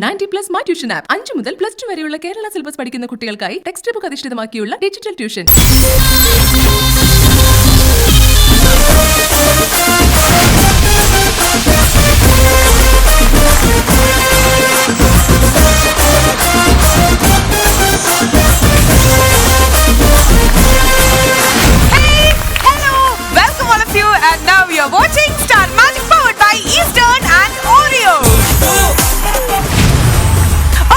90+ my tuition app 5 മുതൽ +2 വരെയുള്ള Kerala syllabus പഠിക്കുന്ന കുട്ടികൾക്കായി ടെക്സ്റ്റ് ബുക്ക് അധിഷ്ഠിതമാക്കിയുള്ള digital tuition. Watching Star Magic powered by Eastern and Oreo.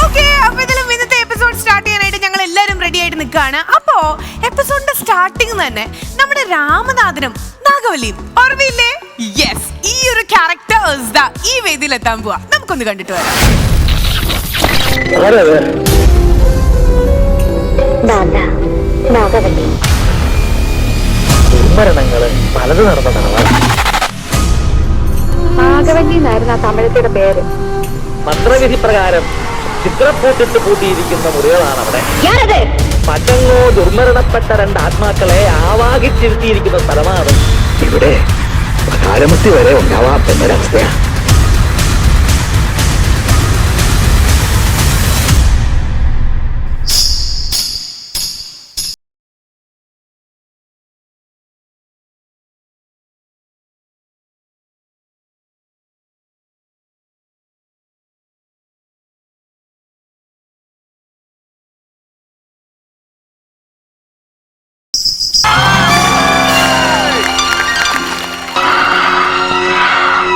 Okay, അപ്പോൾ ഇതിലും ഇന്നത്തെ എപ്പിസോഡ് സ്റ്റാർട്ട് ചെയ്യാനായിട്ട് ഞങ്ങൾ എല്ലാവരും റെഡി ആയിട്ട് നിൽക്കുകയാണ്. അപ്പോൾ എപ്പിസോഡിന്റെ സ്റ്റാർട്ടിങ് തന്നെ നമ്മുടെ രാമനാഥനും നാഗവല്ലിയും ഓർമ്മയില്ലേ? യെസ്, ഈ ഒരു ക്യാരക്ടേഴ്സ് ദാ ഈ വേദിയിൽ എത്താൻ പോവാ. നമുക്കൊന്ന് കണ്ടിട്ട് വരാം. നാഗവല്ലി മരണങ്ങള് പലത് നടന്നതാണ്. നാഗവല്ലി എന്നായിരുന്നു ആ തമിഴത്തിയുടെ പേര്. മന്ത്രവിധി പ്രകാരം ചിത്രപ്പൂട്ടിട്ട് പൂട്ടിയിരിക്കുന്ന മുറികളാണ് അവിടെ. പച്ചങ്ങോ ദുർമരണപ്പെട്ട 2 ആത്മാക്കളെ ആവാഹിച്ചിരുത്തിയിരിക്കുന്ന സ്ഥലമാണ് ഇവിടെ. കാലമത്തി വരെ ഉണ്ടാവാം എന്നൊരവസ്ഥയാണ്.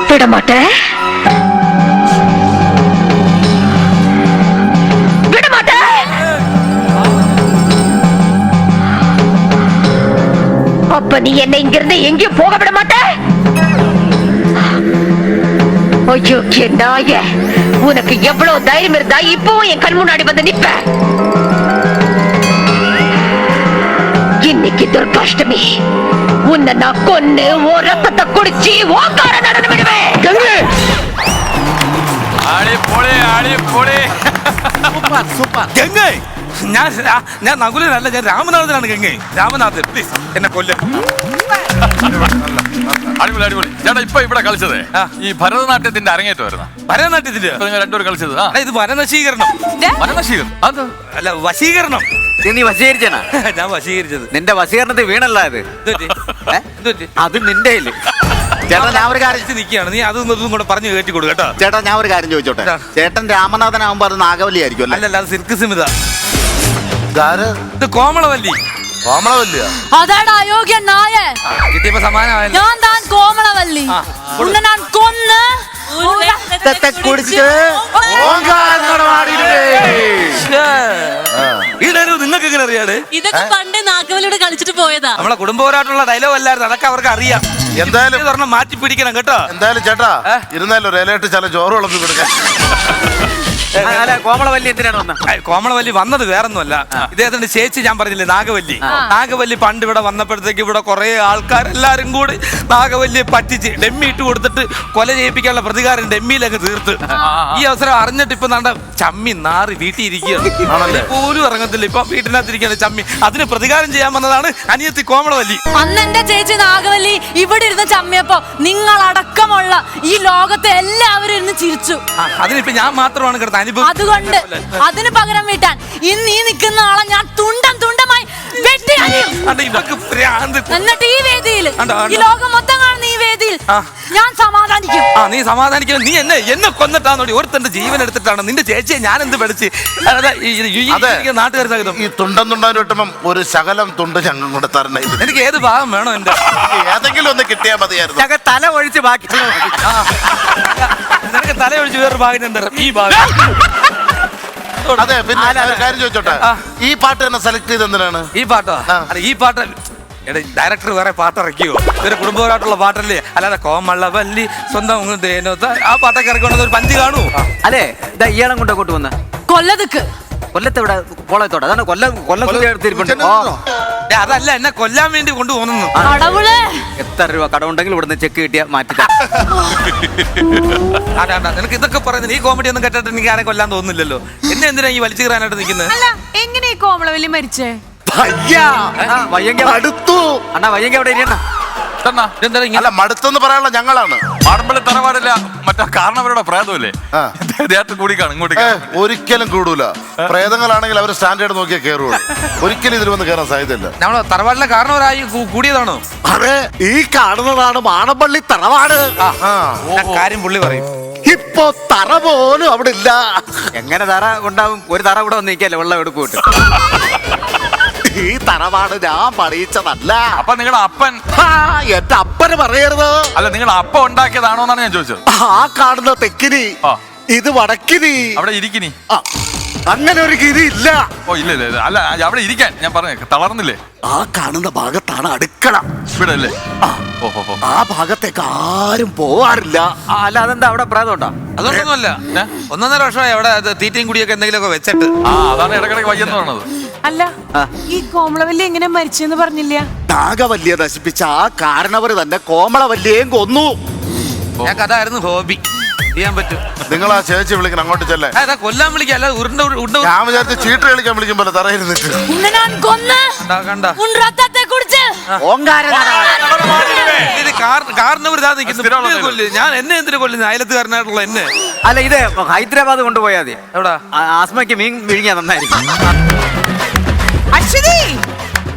விடமாட்டேன் விடமாட்டேன். அப்ப நீ என்ன இங்கிருந்து எங்கேயும் போக விட மாட்ட? ஐயோ நாய, உனக்கு எவ்வளவு தைரியம் இருந்தா இப்பவும் என் கண் முன்னாடி வந்து நிப்ப? இன்னைக்கு துர்காஷ்டமி, உன்னை நான் கொன்னு ஓ ரத்தத்தை குடிச்சு ஓங்கார நடந்து விடுவேன். ഞാൻ നകുലനല്ല, ഞാൻ രാമനാഥനാണ്. ഗംഗേ, രാമനാഥൻ പ്ലീസ് എന്നെ കൊല്ല. അടിപൊളി അടിപൊളി ചേട്ടാ. ഇപ്പൊ ഇവിടെ കളിച്ചത് ഈ ഭരതനാട്യത്തിന്റെ അരങ്ങേറ്റമായിരുന്നു. ഭരതനാട്യത്തിന്റെ രണ്ടുപേരും കളിച്ചത് ഇത് വനനശീകരണം. വനനശീകരണം അല്ല, വശീകരണം. നീ വശീകരിച്ചാ? ഞാൻ വശീകരിച്ചത് നിന്റെ വശീകരണത്തിൽ വീണല്ല ഇത്. അത് നിന്റെ ചേട്ടാ, ഞാൻ ഒരു കാര്യം നിൽക്കുകയാണ്. നീ അതൊന്നും കൂടെ പറഞ്ഞു കേട്ടി കൊടു കേട്ടോ. ചേട്ടാ, ഞാൻ ഒരു കാര്യം ചോദിച്ചോട്ടെ. ചേട്ടൻ രാമനാഥനാകുമ്പോ അത് നാഗവല്ലി ആയിരിക്കും? അല്ലല്ല, അത് സിൽക്ക് സിമിത. ഇത് കോമളവല്ലി. കോമളവല്ലിയാ? അതാണ് അയോഗ്യ നായ. കിട്ടിയപ്പോ സമാനമായല്ലോ. ഞാൻ താൻ കോമളവല്ലി. ഉന്നെ ഞാൻ കൊന്ന് നിങ്ങൾക്ക് എങ്ങനെ അറിയാട്? ഇതൊക്കെ പണ്ട് നാഗവല്ലിയോട് കളിച്ചിട്ട് പോയതാ. നമ്മളെ കുടുംബപരമായിട്ടുള്ള ഡയലോഗ് അല്ലായിരുന്നു, അതൊക്കെ അവർക്ക് അറിയാം. എന്തായാലും ഒരെണ്ണം മാറ്റി പിടിക്കണം കേട്ടോ. എന്തായാലും ചേട്ടാ, ഇരുന്നാലും റേലായിട്ട് ചില ചോറ് വിളമ്പി കൊടുക്കാൻ. കോമളവല്ലി എന്തിനാണ് വന്നത്? കോമളവല്ലി വന്നത് വേറൊന്നുമല്ല, ഇദ്ദേഹത്തിന്റെ ചേച്ചി ഞാൻ പറഞ്ഞില്ലേ നാഗവല്ലി. നാഗവല്ലി പണ്ട് ഇവിടെ വന്നപ്പോഴത്തേക്ക് ഇവിടെ കുറെ ആൾക്കാരെല്ലാരും കൂടി നാഗവല്ലിയെ പറ്റിച്ച് ഡെമ്മി ഇട്ട് കൊടുത്തിട്ട് കൊല ചെയ്യിപ്പിക്കാനുള്ള പ്രതികാരം ഡെമ്മിയിലങ്ങ് തീർത്ത്. ഈ അവസരം അറിഞ്ഞിട്ട് ഇപ്പൊ നാണ്ട ചമ്മി നാറി വീട്ടിൽ ഇരിക്കുകയാണ്. പോലും ഇറങ്ങത്തില്ല, ഇപ്പൊ വീട്ടിനകത്തിരിക്കുകയാണ് ചമ്മി. അതിന് പ്രതികാരം ചെയ്യാൻ വന്നതാണ് അനിയത്തി കോമളവല്ലി. അന്ന് എന്റെ ചേച്ചി നാഗവല്ലി ഇവിടെ ഇരുന്ന് ചമ്മിയപ്പോ നിങ്ങളടക്കമുള്ള ഈ ലോകത്തെ എല്ലാവരും ഇരുന്ന് ചിരിച്ചു. അതിനിപ്പോ ഞാൻ മാത്രമാണ് കിടന്നത്. അതുകൊണ്ട് അതിന് പകരം വീട്ടാൻ ഇന്ന് ഈ നിൽക്കുന്ന ആളെ ഞാൻ തുണ്ടം തുണ്ടമായി വെട്ടി എന്നിട്ട് ഈ വേദിയിൽ, ഈ ലോകം മൊത്തം കാണുന്ന ഈ വേദിയിൽ ഞാൻ സമാധാനിക്കും. നീ സമാധാനിക്കണം. നീ എന്നെ കൊന്നിട്ടാന്നോടി ഒരുത്തന്റെ ജീവൻ എടുത്തിട്ടാണ്. നിന്റെ ചേച്ചിയെ ഞാൻ എന്ത് പഠിച്ച് നാട്ടുകാർ സഹിതം ഈ തുണ്ടം തുണ്ടാൻ കിട്ടുമ്പം ഒരു ശകലം തുണ്ട് ഞങ്ങൾ കൂടെ തരണേ. എനിക്ക് ഏത് ഭാഗം വേണോ? എന്റെ ഏതെങ്കിലും ഒന്ന് കിട്ടിയാൽ മതിയായിരുന്നു. ഞങ്ങൾ തല ഒഴിച്ച് ബാക്കി നിനക്ക് തല ഒഴിച്ച് വേറൊരു ഭാഗം ഞാൻ തരാം. ഈ ഭാഗം. അതെ, പിന്നെ ഒരു കാര്യം ചോദിച്ചോട്ടെ, ഈ പാട്ട് തന്നെ സെലക്ട് ചെയ്ത് എന്തിനാണ്? ഈ പാട്ടോ? അല്ല, ഈ പാട്ട് ഡയറക്ടർ വേറെ പാട്ട് ഇറക്കിയോ? ഇവരെ കുടുംബപരമായിട്ടുള്ള പാട്ടല്ലേ, അല്ലാതെ കോമളവല്ലി സ്വന്തം ആ പാട്ടൊക്കെ ഇറക്കിക്കൊണ്ടത് ഒരു പഞ്ച് കാണൂ. അല്ലേ? ഇയാളെ കൊണ്ടോട്ട് വന്ന കൊല്ലതുക്ക് കൊല്ലത്തെവിടെ? കോളത്തോടെ? അതാണ് കൊല്ലം. അതല്ല, എന്നെ കൊല്ലാൻ വേണ്ടി കൊണ്ടുപോകുന്നു. എത്ര രൂപ കടമുണ്ടെങ്കിൽ ഇവിടുന്ന് ചെക്ക് കിട്ടിയാ മാറ്റി. നിനക്ക് ഇതൊക്കെ പറയുന്നത് ഈ കോമഡി ഒന്നും കേട്ടിട്ട് എനിക്ക് ആരെ കൊല്ലാൻ തോന്നുന്നില്ലല്ലോ. എന്നെ എന്തിനാ ഈ വലിച്ചു കയറാനായിട്ട് നിൽക്കുന്നത്? അല്ല, എങ്ങനെ കോമളവല്ലി മരിച്ചേ? അണ്ണാ വയ്യെങ്കിൽ അവിടെ ഇരിക്കണ. അല്ല, മടുത്തെന്ന് പറയാനുള്ള ഞങ്ങളാണ്. മാടമ്പള്ളി തറവാടില്ല, മറ്റേ കാരണവരുടെ പ്രേതമല്ലേ? ദേഹത്ത് കൂടി കാണും ഇങ്ങോട്ട് ഒരിക്കലും കൂടൂല. പ്രേതങ്ങളാണെങ്കിൽ അവർ സ്റ്റാൻഡേർഡ് നോക്കിയാൽ കയറുള്ളൂ. ഒരിക്കലും ഇതിൽ വന്ന് കയറാൻ സാധ്യതയില്ല. നമ്മളെ തറവാട്ടിലെ കാരണവരായി കൂടിയതാണോ? അതെ, ഈ കാണുന്നതാണ് മാടമ്പള്ളി തറവാട്. കാര്യം പുള്ളി പറയും. ഇപ്പൊ തറ പോലും അവിടെ ഇല്ല. എങ്ങനെ തറ ഉണ്ടാവും? ഒരു തറ ഇവിടെ വന്നിരിക്കല്ലേ വെള്ളം എടുക്കൂട്ട്. ഈ തറവാട് ഞാൻ പണിയിച്ചതല്ല. അപ്പൊ നിങ്ങളുടെ അപ്പൻ എന്റെ അപ്പന് പറയരുത്. അല്ല, നിങ്ങളുടെ അപ്പ ഉണ്ടാക്കിയതാണോ എന്നാണ് ഞാൻ ചോദിച്ചത്. ആ കാണുന്ന തെക്കിനി, ഇത് വടക്കിനി. അവിടെ ഇരിക്കിനി. അങ്ങനെ ഒരു ഗിരി ഇല്ല. ഓ ഇല്ല ഇല്ല ഇല്ല. അല്ല അവിടെ ഇരിക്കാൻ ഞാൻ പറഞ്ഞു, തളർന്നില്ലേ? ആ കാണുന്ന ഭാഗത്താണ് അടുക്കള. ഇവിടെ അല്ലേ? ആ ഭാഗത്തേക്ക് ആരും പോവാറില്ല. അല്ല, അതെന്താ അവിടെ പ്രേതമുണ്ടോ? അതൊന്നുമല്ല. 1.5 വർഷമായി അവിടെ തീറ്റയും കുടിയൊക്കെ എന്തെങ്കിലുമൊക്കെ വെച്ചിട്ട്. അതാണ് ഇടക്കിടക്ക് വയ്യെന്ന് പറഞ്ഞത്. അല്ല, ഈ കോമളവല്ലി എങ്ങനെ മരിച്ചെന്ന് പറഞ്ഞില്ല? നാഗവല്ലിയെ നശിപ്പിച്ച ആ കാരണവര് തന്നെ കോമളവല്ലിയേയും കൊന്നു. ഞങ്ങൾക്ക് അതായിരുന്നു ഹോബി. ചെയ്യാൻ പറ്റും. നിങ്ങൾ ആ ചേച്ചി വിളിക്കണം, അങ്ങോട്ട് ചെല്ലേ. അതാ കൊല്ലാൻ വിളിക്കുക, അല്ല ഉരുണ്ട ഞാൻ വിചാരിച്ച ചീട്ട് കളിക്കാൻ വിളിക്കുമ്പോൾ തറയിരുന്നിട്ട് കണ്ട കാരണവർ ഇതാ നിൽക്കുന്നു. ഞാൻ എന്നെ എന്തിനു കൊല്ലുന്നു? അയലത്തുകാരനായിട്ടുള്ള എന്നെ. അല്ല, ഇത് ഹൈദരാബാദ് കൊണ്ടുപോയാൽ മതി. എവിടാ? ആസ്മയ്ക്ക് മീൻ വിഴുങ്ങിയാ നന്നായിരിക്കും. അശ്വതി,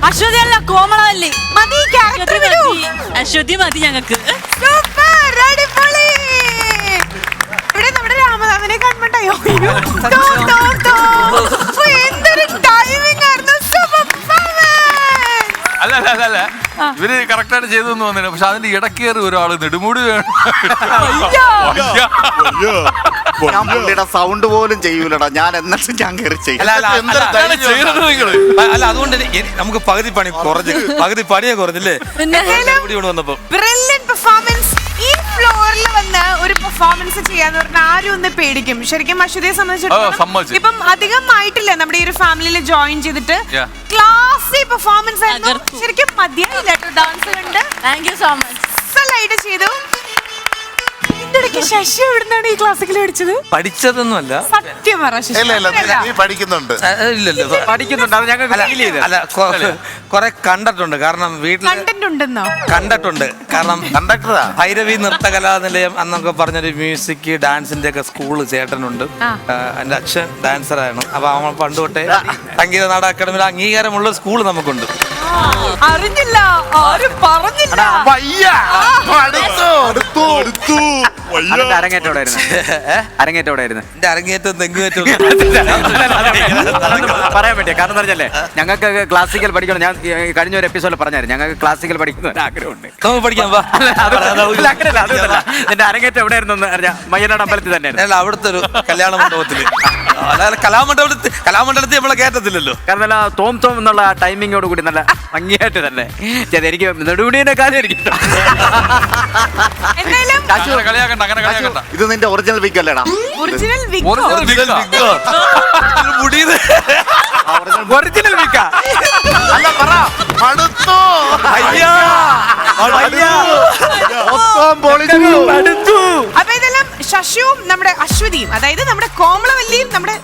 അശ്വതി അല്ല, കോമളവല്ലി മതി, character വിടൂ. അശ്വതി മതി ഞങ്ങൾക്ക്. Super, അടിപൊളി. ഇവിടെ നമ്മുടെ രാമനാഥനെ കാണുമ്പോണ്ടായോ? എന്തൊരു ടൈമിംഗ് ആയിരുന്നു. Super performance. അല്ല അല്ല അല്ല, ഇവര് കറക്റ്റ് ആയിട്ട് ചെയ്തു തോന്നുന്നു. പക്ഷെ അതിന്റെ ഇടക്കേറി ഒരാള് നെടുമുടി വേണം. ഞാൻ പുള്ളിയുടെ സൗണ്ട് പോലും ചെയ്യൂലടാ. ഞാൻ എന്നിട്ടും ഞാൻ കയറി ചെയ്യും. അല്ല, അതുകൊണ്ട് നമുക്ക് പകുതി പണിയെ കുറഞ്ഞില്ലേ വന്നപ്പോ. Brilliant performance. ഈ ഫ്ലോറിൽ വന്ന് ഒരു പെർഫോമൻസ് ചെയ്യാന്ന് പറഞ്ഞാൽ ആരും ഒന്ന് പേടിക്കും. ശരിക്കും അശ്വതിയെ സംബന്ധിച്ചിടത്തോളം ഇപ്പം അധികം ആയിട്ടില്ല നമ്മുടെ ഈ ഒരു ഫാമിലിയിൽ ജോയിൻ ചെയ്തിട്ട്. ക്ലാസി പെർഫോമൻസ് ആയിരുന്നു. ശരിക്കും മതിയായില്ല കേട്ടോ. ഡാൻസ് കണ്ട് താങ്ക് യു സോ മച്ച്. നന്നായിട്ട് ചെയ്തു. ശശി എവിടുന്നാണ് ഈ ക്ലാസിക്കൽ പഠിച്ചത്? പഠിച്ചതൊന്നുമല്ല, സത്യം പറ ശശി. നീ പഠിക്കുന്നുണ്ട്. ഇല്ലല്ലോ, പഠിക്കുന്നുണ്ട്. അത് ഞങ്ങൾക്ക് അല്ല, കൊറേ കണ്ടിട്ടുണ്ട്. കാരണം വീട്ടിൽ കണ്ടന്റ് ഉണ്ടെന്നോ? കണ്ടിട്ടുണ്ട്. കാരണം കണ്ടക്ടറാ. ഭൈരവി നൃത്തകലാനിലയം എന്നൊക്കെ പറഞ്ഞൊരു മ്യൂസിക് ഡാൻസിന്റെ ഒക്കെ സ്കൂള് ചേട്ടനുണ്ട്. എന്റെ അച്ഛൻ ഡാൻസറാണ്. അപ്പൊ അവൻ പണ്ട് തൊട്ടേ സംഗീത നാടക അക്കാദമിയിൽ അംഗീകാരമുള്ള സ്കൂള് നമുക്കുണ്ട്. അറിഞ്ഞില്ല, ആരും പറഞ്ഞില്ല. അരങ്ങേറ്റോടായിരുന്നു. എന്റെ അരങ്ങേറ്റം തെങ്ങുകയറ്റം പറയാൻ പറ്റിയ കാരണം എന്താ വെച്ചല്ലേ, ഞങ്ങൾക്ക് ക്ലാസിക്കൽ പഠിക്കണം. ഞാൻ കഴിഞ്ഞ ഒരു എപ്പിസോഡിൽ പറഞ്ഞായിരുന്നു, ഞങ്ങൾക്ക് ക്ലാസിക്കൽ പഠിക്കുന്ന ഒരു ആഗ്രഹമുണ്ട്. നമുക്ക് പഠിക്കാം. എന്റെ അരങ്ങേറ്റം എവിടെയായിരുന്നു അറിയാം? മയ്യനാട് അമ്പലത്തിൽ തന്നെയായിരുന്നു. അവിടുത്തെ ഒരു കല്യാണ മണ്ഡപത്തില്. അതായത് കലാമണ്ഡലത്തിൽ നമ്മളെ കയറ്റത്തില്ലല്ലോ. കാരണം നല്ല തോം തോം എന്നുള്ള ടൈമിങ്ങോട് കൂടി നല്ല ഭംഗിയായിട്ട് തന്നെ ചെയ്ത്. എനിക്ക് നെടുമുടിയുടെ കാര്യം എനിക്ക് ഇത് നിന്റെ ഒറിജിനൽ വിഗ് അല്ലേടാ? ഒറിജിനൽ ഒറിജിനൽ വിഗ് അല്ല, പറ. മടുത്തു. അപ്പൊ ഇതെല്ലാം ശശിയും നമ്മുടെ അശ്വതിയും, അതായത് നമ്മുടെ കോമളവല്ലിയും നമ്മുടെ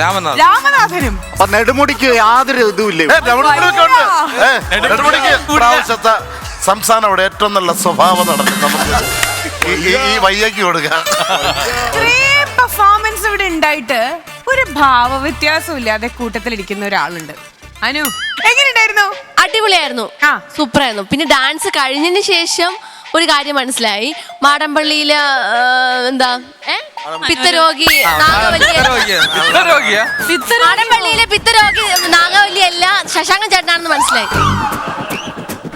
രാമനാഥനും. അപ്പൊ നെടുമുടിക്ക് യാതൊരു ഇതുമില്ലേ? പ്രാവശ്യത്തെ സംസ്ഥാനം അവിടെ ഏറ്റവും നല്ല സ്വഭാവം നടക്കും. നമുക്ക് ഈ വയ്യക്ക് കൊടുക്കാം. ഇത്രയും പെർഫോമൻസ് ഇവിടെ ഉണ്ടായിട്ട് ഒരു ഭാവ വ്യത്യാസം ഇല്ലാതെ കൂട്ടത്തിലിരിക്കുന്ന ഒരാളുണ്ട്. അനു, എങ്ങനെയുണ്ടായിരുന്നു? അടിപൊളിയായിരുന്നു, സൂപ്പറായിരുന്നു. പിന്നെ ഡാൻസ് കഴിഞ്ഞതിന് ശേഷം ഒരു കാര്യം മനസ്സിലായി. മാടമ്പള്ളിയില് എന്താ പിത്തരോഗി മാടമ്പള്ളിയിലെ പിത്തരോഗി നാഗവല്ലി അല്ല, ശശാങ്കൻ ചേട്ടനാണെന്ന് മനസ്സിലായി.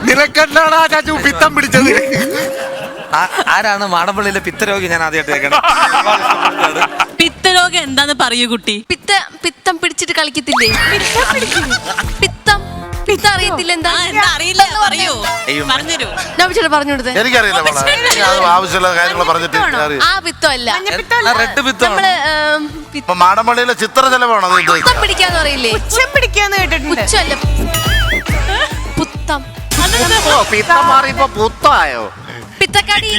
നിനക്കെന്താടാ ചാച്ചു പിത്തം പിടിച്ചത്? ആരാണ് മാടമ്പള്ളിയിലെ പിത്തരോഗി? ഞാൻ ആദ്യമായിട്ട് കേൾക്കണം. പിത്തരോഗം എന്താന്ന് പറയൂ കുട്ടി. പിത്തം പിടിച്ചിട്ട് കളിക്കത്തില്ലേ? പിത്തം അറിയത്തില്ല. എന്താ അറിയില്ല, പറയൂ, പറഞ്ഞുതരൂ. നബിച്ചേട്ടാ പറഞ്ഞു കൊടുത്തേ. എനിക്കറിയില്ല. ആവശ്യമുള്ള കാര്യങ്ങൾ പറഞ്ഞിട്ട് ആ പിത്തമല്ല, റെഡ് പിത്തം. നമ്മള് മാടമ്പള്ളിയിലെ ചിത്രചലവാണോ പിത്തം പിടിക്കാന്ന് പറയില്ലേ? ഉച്ചം പിടിക്കാന്ന് കേട്ടിട്ടുണ്ട്. ഉച്ചല്ല, പുത്തം. പിത്തം മാറിയപ്പോ പുത്തായോ? പിത്തക്കാടി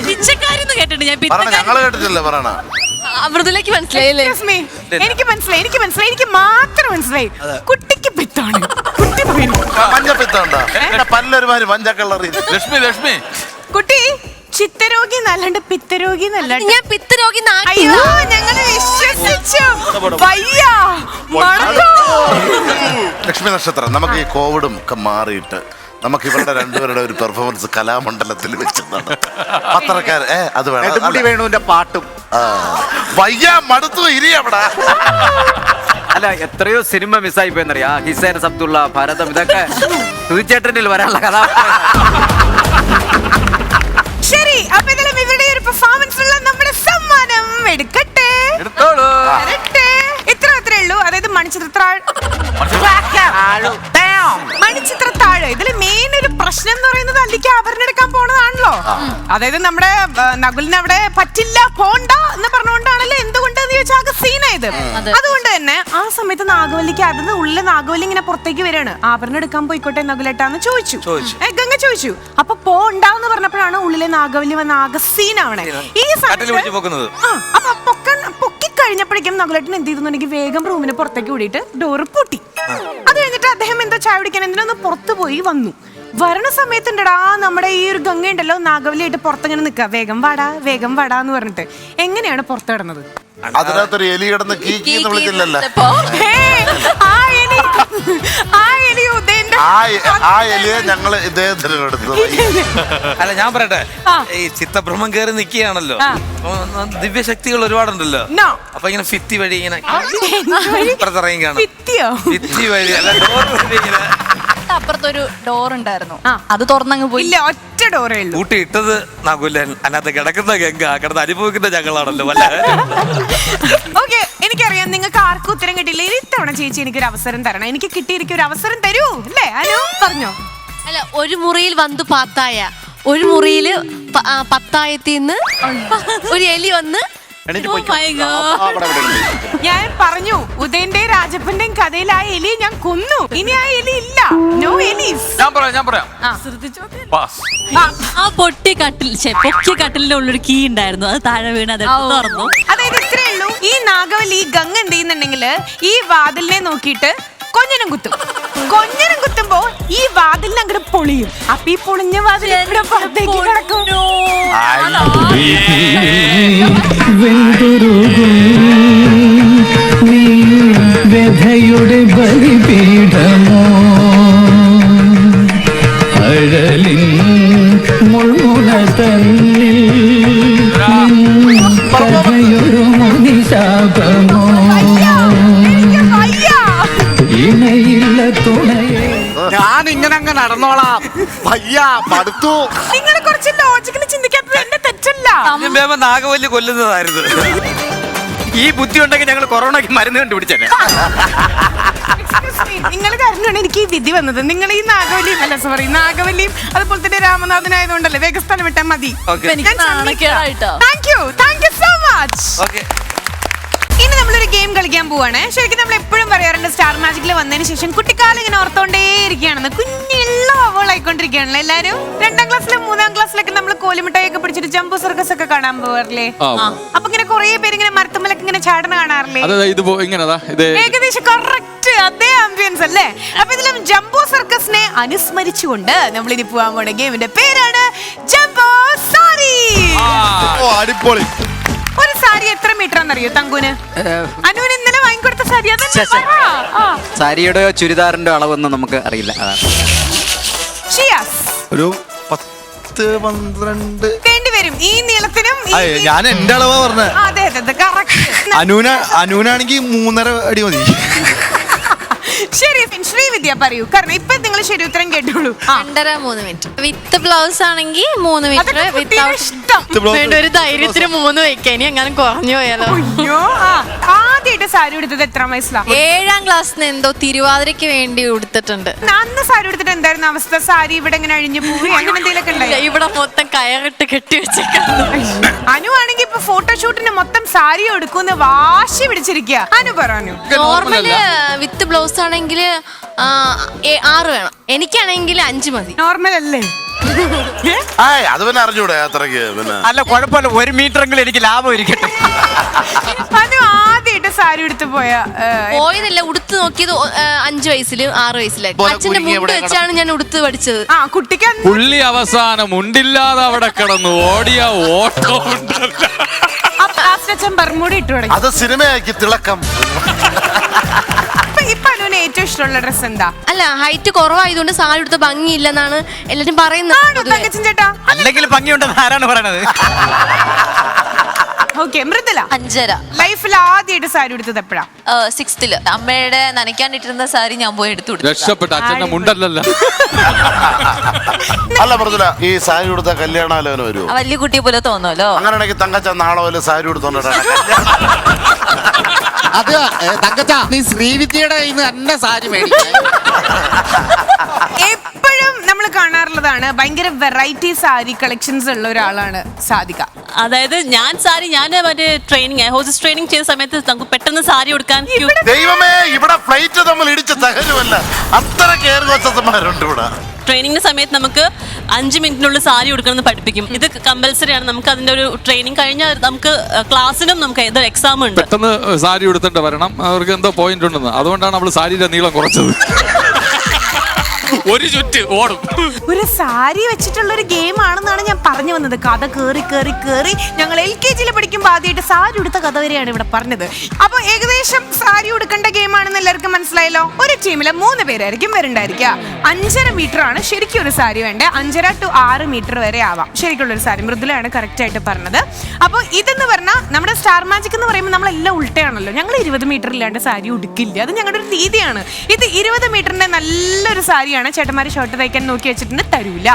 പിച്ചക്കാരിന്ന് കേട്ടിട്ട് ഞാൻ. ഞങ്ങള് കേട്ടിട്ടില്ല പറയണ. മൃദുലേക്ക് മനസ്സിലായില്ലേ? എനിക്ക് മനസ്സിലായി, എനിക്ക് മാത്രം മനസ്സിലായി. കുട്ടിക്ക് പിത്താണ്. മഞ്ഞപ്പിത്തം ഉണ്ടോ? പല്ലൊരുമാതിരി മഞ്ഞ കളറി. ലക്ഷ്മി കുട്ടി ചിത്തരോഗി എന്നല്ലാണ്ട് പിത്തരോഗി എന്നല്ലാണ്ട്. ഞാൻ പിത്തരോഗി അയ്യോ ഞങ്ങള് വിശ്വസിച്ചു. വയ്യ, മണക്കോ. ലക്ഷ്മി നക്ഷത്രം, നമുക്ക് ഈ കോവിഡും ഒക്കെ മാറിയിട്ട് നമുക്ക് ഇവരുടെ രണ്ടുപേരുടെ ഒരു പെർഫോമൻസ് കലാമണ്ഡലത്തിൽ വെച്ച് പത്രക്കാർ അത് വേണം. വേണുവിന്റെ പാട്ടും വയ്യ, മടുത്തു, ഇരി അവിടെ. അല്ല, എത്രയോ സിനിമ മിസ്സായി പോയെന്നറിയാ. ഹിസൈൻ അബ്ദുള്ള, ഭാരതം, ഇതൊക്കെ തീർച്ചയായിട്ടും വരാനുള്ള കഥ. ശരി, അപ്പൊ ഇതിലും ഇവരുടെ ഒരു പെർഫോമൻസിനുള്ള നമ്മുടെ സമ്മാനം എടുക്കട്ടെ. എടുത്തോളൂ. ഇത്രേ ഉള്ളൂ. അതായത് മണിച്ചിത്രത്താഴ്. ഇതില് മെയിൻ ഒരു പ്രശ്നം എന്ന് പറയുന്നത് അല്ലിക്ക് ആഭരണം എടുക്കാൻ പോണതാണല്ലോ. അതായത് നമ്മുടെ നകുലിന് അവിടെ പറ്റില്ല, പോണ്ട എന്ന് പറഞ്ഞുകൊണ്ടാണല്ലോ. എന്തുകൊണ്ടെന്ന് ചോദിച്ചാൽ ആകെ സീനായത്. അതുകൊണ്ട് തന്നെ ആ സമയത്ത് നാഗവല്ലിക്ക് അതിന് ഉള്ളിൽ നാഗവല്ലി ഇങ്ങനെ പുറത്തേക്ക് വരികയാണ്. ആഭരണം എടുക്കാൻ പോയിക്കോട്ടെ നകുലേട്ടാന്ന് ചോദിച്ചു. ഗംഗ ചോദിച്ചു. അപ്പൊ പോണ്ടെന്ന് പറഞ്ഞപ്പോഴാണ് ഉള്ളിലെ നാഗവല്ലി വന്ന് ആകെ സീനാവണേ. ഈ അപ്പൊ പൊക്കിക്കഴിഞ്ഞപ്പോഴേക്കും നകുലേട്ടൻ എന്ത് ചെയ്തെന്നുണ്ടെങ്കിൽ വേഗം റൂമിന് പുറത്തേക്ക് കൂടിയിട്ട് ഡോറ് പൂട്ടി. അത് കഴിഞ്ഞിട്ട് അദ്ദേഹം എന്തോ ചായ കുടിക്കാൻ എന്തിനൊന്ന് പുറത്തു പോയി വന്നു. വരണ സമയത്തുണ്ടടാ നമ്മുടെ ഈ ഒരു ഗംഗ ഉണ്ടല്ലോ നാഗവല്ലിയായിട്ട് പുറത്തിങ്ങനെ നിൽക്കുക. വേഗം വാടാ എന്ന് പറഞ്ഞിട്ട്. എങ്ങനെയാണ് പുറത്ത് കിടന്നത്? അതിനകത്തൊരു എലി കിടന്ന് കീന്ന് വിളിച്ചില്ലല്ലോ. ആ എലിയെ ഞങ്ങള് ഇദ്ദേഹത്തിന് എടുത്തു. അല്ല, ഞാൻ പറയട്ടെ, ഈ ചിത്തഭ്രമം കയറി നിക്കുകയാണല്ലോ, ദിവ്യശക്തികൾ ഒരുപാടുണ്ടല്ലോ. അപ്പൊ ഇങ്ങനെ ഭിത്തി വഴി ഇങ്ങനെ പുറത്തിറങ്ങി കാണാം. ഭിത്തി വഴി അല്ല, ഡോർ വഴി ഇങ്ങനെ. അപ്പുറത്തൊരു ഡോർ ഉണ്ടായിരുന്നു, അത് തുറന്നങ്ങ് പോയി. ഇല്ല, ഒറ്റ ഡോറേ ഉള്ളൂ. കൂട്ടിയിട്ടത് നകുലൻ, അതിനകത്ത് കിടക്കുന്ന ഗംഗ, കിടന്ന് അനുഭവിക്കുന്ന ഞങ്ങളാണല്ലോ. ഓക്കെ, എനിക്കറിയാം നിങ്ങൾക്ക് ആർക്കും ഉത്തരം കിട്ടിയില്ല. ഇത്തവണ ചേച്ചി എനിക്കൊരു അവസരം തരണം. എനിക്ക് കിട്ടിയിരിക്കും ഒരു അവസരം തരൂ അല്ലേ? അനു പറഞ്ഞോ. അല്ല, ഒരു മുറിയിൽ വന്നു പാത്തായ, ഒരു മുറിയില് പത്തായത്തിന്ന് ഒരു എലി വന്ന്. ഞാൻ പറഞ്ഞു, ഉദയന്റെ രാജപ്പന്റെയും കഥയിൽ ആ എലിയെ ഞാൻ കൊന്നു. ഇനി ആ എലി ഇല്ല. നോ എലീസ്. ഞാൻ പറയാം. ആ പൊട്ടിയ കട്ടിലിന്റെ ഉള്ളൊരു കീ ഉണ്ടായിരുന്നു, അത് താഴെ വീണ് അത് തുറന്നു. അതായത് ഇത്രേ ഉള്ളൂ. ഈ നാഗവല്ലി ഈ ഗംഗ എന്ത് ചെയ്യുന്നുണ്ടെങ്കിൽ ഈ വാതിലിനെ നോക്കിയിട്ട് കൊഞ്ഞനം കുത്തുമ്പോ ഈ വാതിലിന് അങ്ങോട്ട് പൊളിയും. അപ്പൊ ഈ പൊളിഞ്ഞ വാതിൽ പുറത്തേക്ക് കിടക്കും. വ്യഥയുടെ ബലിപീഠമോ അഴലിൻ മുൾമുന തന്നിൽ കഥയൊരു മുനിശാപമോ ഇണയില്ല തുണയെ. ഞാൻ ഇങ്ങനെ അങ്ങ് നടന്നോളാം. വയ്യ, മടുത്തു. നിങ്ങൾ കുറച്ച് ലോജിക്കലി ചിന്തിക്കാത്തത് എന്റെ തെറ്റല്ല. നാഗവല്ലി കൊല്ലുന്നതായിരുന്നു. ഈ ബുദ്ധി ഉണ്ടെങ്കിൽ ഞങ്ങൾ കൊറോണയ്ക്ക് മരുന്ന് കണ്ടുപിടിച്ചേ. നിങ്ങൾ കാരണമാണ് എനിക്ക് ഈ വിധി വന്നത്. നിങ്ങൾ ഈ നാഗവല്ലിയും നാഗവല്ലിയും അതുപോലെ തന്നെ രാമനാഥനായതുകൊണ്ടല്ലേ വേഗം സ്ഥലം വിട്ടാൽ മതി. Thank you so much. ഇനി നമ്മളൊരു ഗെയിം കളിക്കാൻ പോവാണ്. ശരിക്കും നമ്മൾ എപ്പോഴും പറയാറുണ്ട് സ്റ്റാർ മാജിക്കിൽ വന്നതിന് ശേഷം കുട്ടിക്കാലം ഇങ്ങനെ ഓർത്തോണ്ടേ ഇരിക്കുകയാണെന്ന്. കുഞ്ഞുള്ള അവളായിക്കൊണ്ടിരിക്കുകയാണല്ലോ എല്ലാരും. 2ാം ക്ലാസ്സിലും 3ാം ക്ലാസ്സിലൊക്കെ നമ്മൾ കോലിമിഠായിയൊക്കെ പിടിച്ചിട്ട് ജംബോ സർക്കസ് ഒക്കെ കാണാൻ പോവാറില്ലേ? അപ്പൊ ഇങ്ങനെ കുറെ പേര് ഇങ്ങനെ മരത്തുമ്മലൊക്കെ ഇങ്ങനെ ചാടണ കാണാറില്ലേ? ഏകദേശം കറക്റ്റ് അതേ ആംബിയൻസ് അല്ലേ? അപ്പൊ ഇതിലും ജംബോ സർക്കസിനെ അനുസ്മരിച്ചുകൊണ്ട് നമ്മൾ ഇനി പോവാൻ പോണ ഗെയിമിന്റെ പേരാണ് ജംബോ സാരി. അടിപൊളി. ഒരു സാരി എത്ര മീറ്റർ ആണെന്നറിയോ തങ്കുന്? അനുവിന് ഇന്നലെ വാങ്ങിക്കൊടുത്ത സാരി സാരിയുടെ ചുരിദാറിന്റെ അളവൊന്നും നമുക്ക് അറിയില്ല. ഒരു 10-12 വേണ്ടി വരും ഈ നീളത്തിനും. ഞാൻ എന്റെ അളവാ പറഞ്ഞത്. അതെ കറക്റ്റ്. അനുനാണെങ്കിൽ 3.5 അടി മതി. ശരി, ശ്രീവിദ്യ പറയൂ. കാരണം ഇപ്പൊ നിങ്ങൾ ശരി ഉത്തരം കേട്ടോളൂ. 2.5-3 മിനിറ്റ്. വിത്ത് ബ്ലൗസ് ആണെങ്കിൽ 3 മീറ്റർ. ഒരു ധൈര്യത്തിന് 3 വെക്കാൻ, ഇനി അങ്ങനെ കുറഞ്ഞു പോയാലോ. ആദ്യമായിട്ട് സാരി എടുത്തത് എത്രാം വയസ്സിലാ? 7ാം ക്ലാസ്സിന് എന്തോ തിരുവാതിരക്ക് വേണ്ടി ഉടുത്തിട്ടുണ്ട്. അന്ന് സാരി എടുത്തിട്ട് എന്തായിരുന്നു അവസ്ഥ? സാരി ഇവിടെ ഇങ്ങനെ അഴിഞ്ഞു പോയി അങ്ങനെ എന്തെങ്കിലുമൊക്കെ ഉണ്ടായി? ഇവിടെ മൊത്തം കയറിട്ട് കെട്ടി വെച്ചേക്കുന്നു. അനു ആണെങ്കിൽ ഇപ്പൊ ഫോട്ടോഷൂട്ടിന് മൊത്തം സാരി എടുക്കുന്ന വാശി പിടിച്ചിരിക്കുക. അനു പറഞ്ഞു. നോർമല് വിത്ത് ബ്ലൗസ് ആണെങ്കിൽ 6 വേണം. എനിക്കാണെങ്കിൽ 5 മതി. നോർമൽ അല്ലേ? അത് പിന്നെ അറിഞ്ഞൂടെ അത്രയ്ക്ക്? പിന്നെ അല്ല, കുഴപ്പമില്ല, 1 മീറ്റർ എങ്കിലും എനിക്ക് ലാഭം ഇരിക്കട്ടെ. അനു ആദ്യമായിട്ട് സാരി എടുത്ത് പോയതല്ല, ഉടുത്ത് നോക്കിയത് 5 വയസ്സില് 6 വയസ്സില് പോലെ അച്ഛന്റെ കുരുങ്ങി മുണ്ട് എവിടെ വെച്ചാണ് ഞാൻ ഉടുത്ത് പഠിച്ചത്. ആ കുട്ടിക്ക് പുള്ളി അവസാനം മുണ്ടില്ലാതെ അവിടെ കിടന്നു ഓടിയ ഓട്ടോ ഉണ്ടല്ല. അച്ഛൻ ബർമൂടി ഇട്ടു തുടങ്ങി. അത് സിനിമയാക്കി തിളക്കം. ഇപ്പൊ അനുവിന് ഏറ്റവും ഇഷ്ടമുള്ള ഡ്രസ് എന്താ? അല്ല, ഹൈറ്റ് കുറവായതുകൊണ്ട് സാരി ഉടുത്ത ഭംഗിയില്ലെന്നാണ് എല്ലാരും പറയുന്നത്. തങ്കച്ചൻ ചേട്ടാ അല്ലെങ്കിൽ ഭംഗിയുണ്ടെന്ന് ആരാണ് പറയണത്? ഓക്കെ, മൃദുല 5.5 ലൈഫിൽ ആദ്യമായിട്ട് സാരി എടുത്തത് എപ്പോഴാ? 6th അമ്മയുടെ നനയ്ക്കാണ്ടിട്ടിരുന്ന സാരി ഞാൻ പോയി എടുത്തു കൊടുത്തു. രക്ഷപ്പെട്ട അച്ഛന്റെ മുണ്ടല്ലല്ല. അല്ല മൃദുല, ഈ സാരി കൊടുത്ത കല്യാണാലോചന വരുമോ? വലിയ കുട്ടിയെ പോലെ തോന്നുമല്ലോ. അങ്ങനെയാണെങ്കിൽ തങ്കച്ച നാളെ പോലെ സാരി കൊടുത്തോണ്ടാ അത് തങ്കച്ച, നീ ശ്രീവിദ്യയുടെ ഇന്ന് തന്നെ സാരി മേടിക്കും. എപ്പോഴും നമ്മൾ കാണാറുള്ളതാണ്, ഭയങ്കര വെറൈറ്റി സാരി കളക്ഷൻസ് ഉള്ള ഒരാളാണ് സാധിക. അതായത് ഞാൻ മറ്റേ ട്രെയിനിങ് ഹോസ്റ്റസ് ട്രെയിനിങ് ചെയ്ത സമയത്ത് നമുക്ക് പെട്ടെന്ന് സാരി കൊടുക്കാൻ ദൈവമേ, ഇവിടെ ഫ്ലൈറ്റ് നമ്മൾ ഇടിച്ച് തകരുമല്ല, അത്ര കെയർ കോച്ചന്മാരുണ്ട് ഇവിടെ. ട്രെയിനിങ്ങിന്റെ സമയത്ത് നമുക്ക് 5 മിനിറ്റിനുള്ളിൽ സാരി കൊടുക്കണമെന്ന് പഠിപ്പിക്കും. ഇത് കമ്പൽസറി ആണ്. നമുക്ക് അതിന്റെ ഒരു ട്രെയിനിങ് കഴിഞ്ഞാൽ നമുക്ക് ക്ലാസ്സിനും നമുക്ക് ഏതൊരു എക്സാം ഉണ്ട്. പെട്ടെന്ന് സാരി ഉടുത്തിട്ട് വരണം, അവർക്ക് എന്തോ പോയിന്റ് ഉണ്ടെന്ന്. അതുകൊണ്ടാണ് നമ്മൾ സാരിയുടെ നീളം കുറച്ചത്. ഒരു ചുറ്റ് ഓടും. ഒരു സാരി വെച്ചിട്ടുള്ള ഒരു ഗെയിം ആണെന്നാണ് ഞാൻ പറഞ്ഞു വന്നത്. കഥ കേറി ഞങ്ങൾ LKG പഠിക്കുമ്പോൾ ആദ്യമായിട്ട് സാരി ഉടുത്ത കഥ വരെയാണ് ഇവിടെ പറഞ്ഞത്. അപ്പൊ ഏകദേശം സാരി ഉടുക്കേണ്ട ഗെയിം ആണെന്ന് എല്ലാവർക്കും മനസ്സിലായല്ലോ. ഒരു ടീമില് 3 പേരായിരിക്കും വരുന്നുണ്ടായിരിക്കുക. 5.5 മീറ്റർ ആണ് ശരിക്കും ഒരു സാരി വേണ്ടേ. 5.5 to 6 മീറ്റർ വരെ ആവാം ശരിക്കുള്ള ഒരു സാരി. മൃദുലയാണ് കറക്റ്റ് ആയിട്ട് പറഞ്ഞത്. അപ്പൊ ഇതെന്ന് പറഞ്ഞാൽ നമ്മുടെ സ്റ്റാർ മാജിക് എന്ന് പറയുമ്പോൾ നമ്മളെല്ലാം ഉൾട്ടയാണല്ലോ. ഞങ്ങൾ 20 മീറ്റർ ഇല്ലാണ്ട് സാരി ഉടുക്കില്ല. അത് ഞങ്ങളുടെ ഒരു രീതിയാണ്. ഇത് 20 മീറ്ററിന്റെ നല്ലൊരു സാരിയാണ്. ചേട്ടന്മാര് ഷർട്ട് തയ്ക്കാൻ നോക്കി വെച്ചിട്ടുണ്ട്, തരൂല.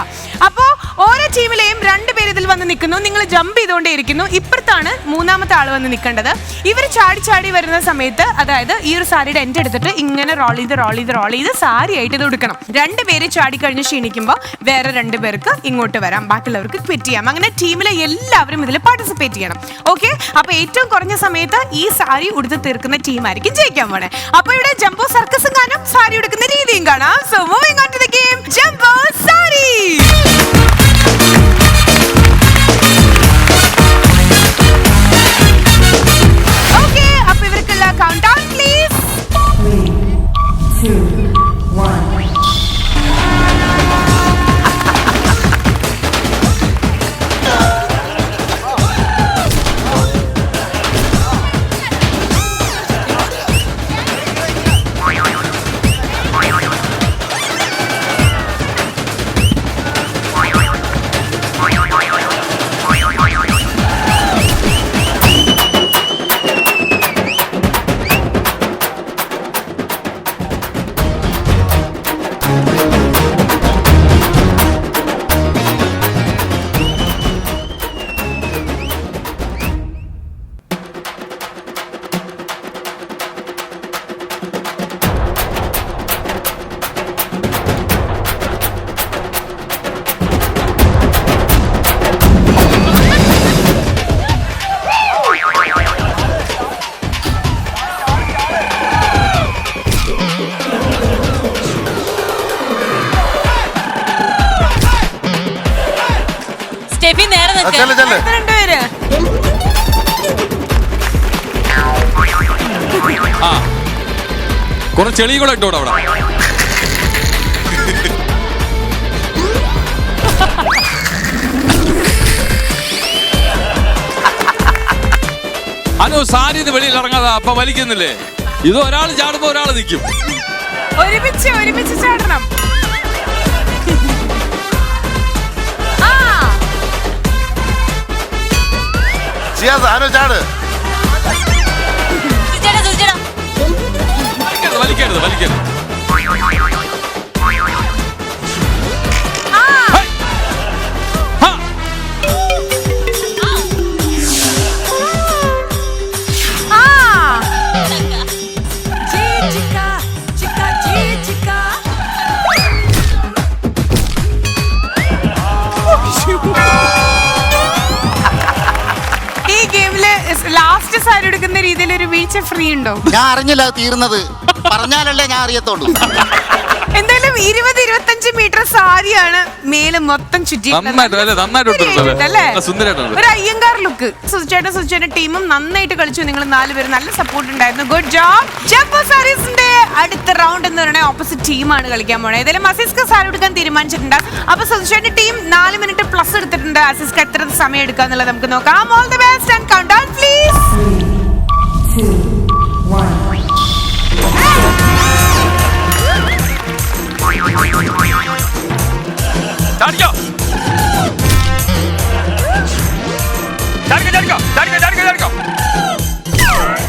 അപ്പോ ഓരോ ടീമിലെയും 2 പേര് ഇതിൽ വന്ന് നിൽക്കുന്നു. നിങ്ങൾ ജമ്പ് ചെയ്തുകൊണ്ടേ ഇരിക്കുന്നു. ഇപ്പുറത്താണ് 3ാമത്തെ ആൾ വന്ന് നിൽക്കേണ്ടത്. ഇവർ ചാടി വരുന്ന സമയത്ത്, അതായത് ഈ ഒരു സാരിയുടെ എൻഡ് എടുത്തിട്ട് ഇങ്ങനെ റോൾ ചെയ്ത് സാരി ആയിട്ട് ഇത് കൊടുക്കണം. 2 പേര് ചാടി കഴിഞ്ഞ് ക്ഷീണിക്കുമ്പോൾ വേറെ 2 പേർക്ക് ഇങ്ങോട്ട് വരാം, ബാക്കിയുള്ളവർക്ക് ക്വിറ്റ് ചെയ്യാം. അങ്ങനെ ടീമിലെ എല്ലാവരും ഇതിൽ പാർട്ടിസിപ്പേറ്റ് ചെയ്യണം. ഓക്കെ, അപ്പൊ ഏറ്റവും കുറഞ്ഞ സമയത്ത് ഈ സാരി ഉടുത്ത് തീർക്കുന്ന ടീമായിരിക്കും ജയിക്കാൻ പോണേ. അപ്പൊ ഇവിടെ ജംബോ സർക്കസും കാണാം, സാരി ഉടുക്കുന്ന രീതിയും കാണാം. So moving on to the game, jumbo sari. Okay, അപ്പൊ ഇവർക്കുള്ള കൗണ്ട് ഡൗൺ പ്ലീസ്. 3, 2, 1. കുറെ ചെളി കൂടെ ഇട്ടോടെ അവിടെ. അനു സാരി വെളിയിൽ ഇറങ്ങാതെ അപ്പൊ വലിക്കുന്നില്ലേ? ഇത് ഒരാൾ ചാടുമ്പോ ഒരാൾ നിൽക്കും. ഒരുമിച്ച് ചാടണം. അനു ചാട്. വലിക്കരുത്. ഈ ഗെയിമില് ലാസ്റ്റ് സാരി എടുക്കുന്ന രീതിയിൽ ഒരു വീഴ്ച ഫ്രീ ഉണ്ടോ? ഞാൻ അറിഞ്ഞില്ല തീർന്നത്. പറഞ്ഞാലല്ലേ ഞാൻ അറിയത്തുള്ളൂ. എന്തായാലും ഏകദേശം 20-25 മീറ്റർ സാരിയാണ് മേല് മൊത്തം ഒരു അയ്യങ്കാർ ലുക്ക്. സുചേട്ടൻ ടീമും നന്നായിട്ട് കളിച്ചു. നിങ്ങൾ 4 പേര് നല്ല സപ്പോർട്ട് ഉണ്ടായിരുന്നു. Good job. ജംബോ സാരീസിന്റെ അടുത്ത റൗണ്ട് എന്ന് പറയുന്നത് ഓപ്പോസിറ്റ് ടീമാണ് കളിക്കാൻ പോണത്. ഏതായാലും അസിസ്ക സാരി എടുക്കാൻ തീരുമാനിച്ചിട്ടുണ്ട്. അപ്പൊ സുചേട്ടന്റെ ടീം 4 മിനിറ്റ് പ്ലസ് എടുത്തിട്ടുണ്ട്. അസിസ്ക എത്ര സമയം എടുക്കാന്നുള്ളത് നമുക്ക് നോക്കാം. All the best and count down please. 3, 2, 1.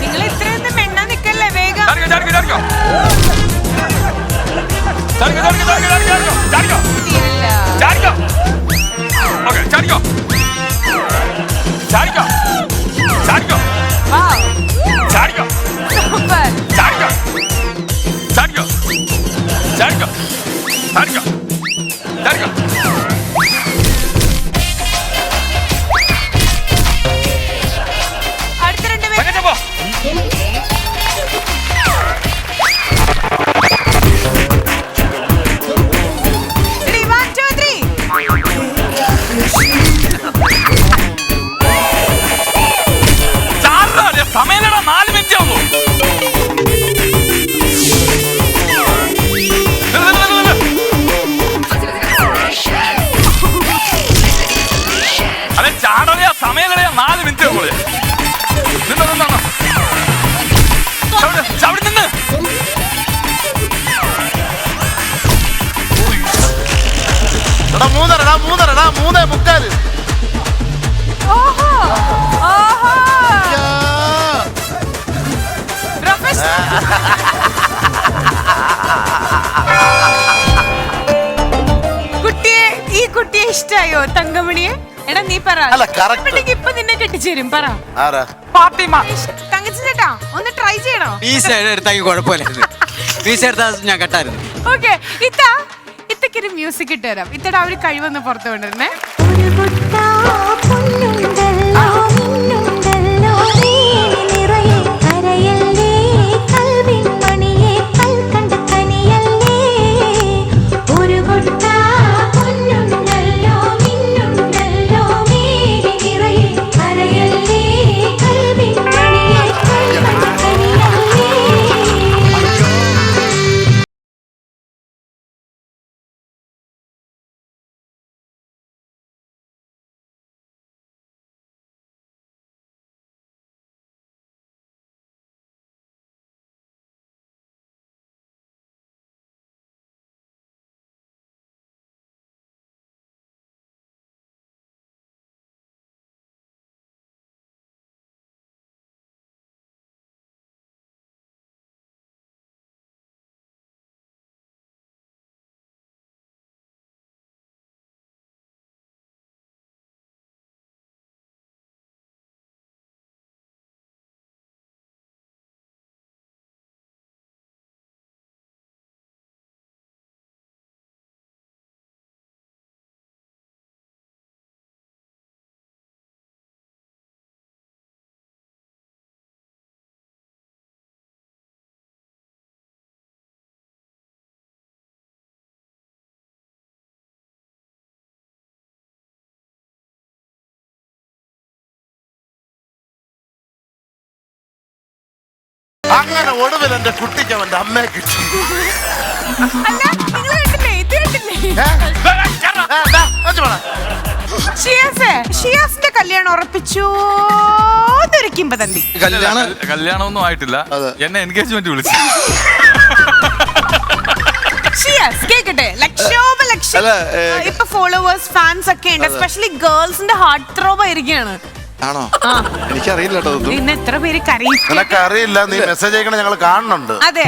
നിങ്ങൾ ഇത്രയൊന്നും എണ്ണ നിക്കല്ലേ, വേഗം. അടുത്ത 2 പേര്. Ready, 1, 2, 3. സമയമില്ലടാ, 4 മിനിറ്റ് ആവുന്നു. അതെ ചാടലയാ, സമയമില്ലടയാ, 4 മിനിറ്റ് ആവുള്ളൂ. ചവിടി നിന്ന്. മൂന്നര 3:45. ഓഹോ ഓഹോ പ്രൊഫഷണൽ. കുട്ടിയെ ഇഷ്ടായോ തങ്കമണിയെ? എടാ നീ പറ. അല്ല, correct. ഇപ്പൊ നിന്നെ കെട്ടിച്ചേരും. പറ. ആരാ? തങ്കച്ചി ചേട്ടാ ഒന്ന് ട്രൈ ചെയ്യണോ? ഞാൻ കെട്ടായിരുന്നു. ഓക്കെ, ഇത്തക്കൊരു മ്യൂസിക് ഇട്ട് തരാം. ഇത്തയുടെ ആ ഒരു കഴിവൊന്ന് പുറത്തു കൊണ്ടിരുന്നേ. അങ്ങനെ ഒടുവിൽ എന്റെ കുട്ടിക്ക് അവന്റെ അമ്മയെ കിട്ടി. അല്ല നിങ്ങൾ കണ്ടില്ലേ, ഇത് കണ്ടില്ലേ? ഷിയാസിന്റെ കല്യാണം ഉറപ്പിച്ചോന്നിരിക്കുമ്പോ തന്നെ കല്യാണമൊന്നും ആയിട്ടില്ല. എന്നെ എൻഗേജ്മെന്റ് വിളിച്ചു. ഷിയാസ് കേക്കട്ടെ, ലക്ഷോപലക്ഷം ഇപ്പൊ ഫോളോവേഴ്സ് ഫാൻസ് ഒക്കെ ഉണ്ട്. എസ്പെഷ്യലി ഗേൾസിന്റെ ഹാർട്ട് ത്രോബ് ആയിരിക്കാണ്. ആണോ? എനിക്കറിയില്ല. ഇന്ന് എത്ര പേര് കരയും? നിനക്ക് അറിയില്ല, നീ മെസ്സേജ് അയക്കണ ഞങ്ങൾ കാണുന്നുണ്ട്. അതെ,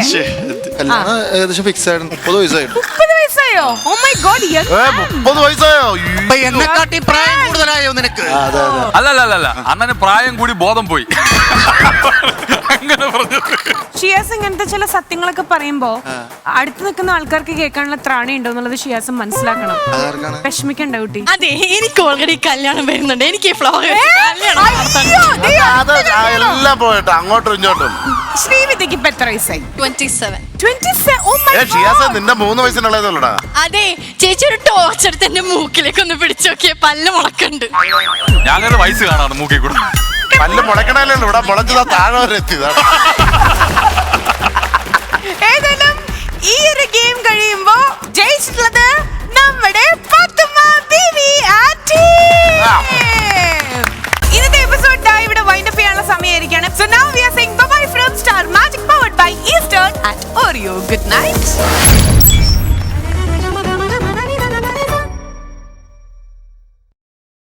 കല്യാണം ഏകദേശം ഫിക്സ് ആയിരുന്നു. 30 വയസ്സായിരുന്നു. 30 വയസ്സായോ? Oh my God, 30 വയസ്സായോ? എന്നെക്കാട്ടി പ്രായം കൂടുതലായോ നിനക്ക്? അല്ല അണ്ണന് പ്രായം കൂടി ബോധം പോയി. അങ്ങനെ പറഞ്ഞു. ഷിയാസ് ഷിയാസ് ഇങ്ങനത്തെ ചില സത്യങ്ങളൊക്കെ പറയുമ്പോ അടുത്ത് നിൽക്കുന്ന ആൾക്കാർക്ക് കേൾക്കാനുള്ള ത്രാണി ഉണ്ടോ എന്നുള്ളത് ഷിയാസ് മനസ്സിലാക്കണം. വിഷമിക്കണ്ട കുട്ടി. അതെ, എനിക്ക് ഓൾറെഡി കല്യാണം വരുന്നുണ്ട്. എനിക്ക് എല്ലാം പോയിട്ട് അങ്ങോട്ടും ഇങ്ങോട്ടും. ശ്രീവിദ്യക്ക് ഇപ്പൊ എത്ര വയസ്സായി? 27. 27. Oh my God. ഷിയാസ് നിന്റെ 3 വയസ്സിനുള്ളതല്ലടാ. അതെ ചേച്ചി, ഒരു ടോർച്ച് എടുത്ത് എന്റെ മൂക്കിലേക്ക് ഒന്ന് പിടിച്ചു നോക്കിയേ, പല്ല് മുളക്കുണ്ട്. ഞങ്ങളുടെ വയസ്സ് കാണാണ് മൂക്കി കൂടെ. പല്ല് മുളക്കണല്ലോ, ഇവിടെ മുളച്ചതാ താഴെ വരെ എത്തിയതാണ്. ഏതായാലും ഈ ഒരു ഗെയിം കഴിയുമ്പോ ജയിച്ചിട്ടുള്ളത് നമ്മുടെ ഫാത്തിമ ബീവി ആന്റി. ഇന്നത്തെ എപ്പിസോഡ് ഇവിടെ വൈൻഡ് അപ്പ് ചെയ്യാനുള്ള സമയമായിരിക്കാണ്. So now we are saying bye bye from Star Magic powered by Eastern and Oreo. Good night.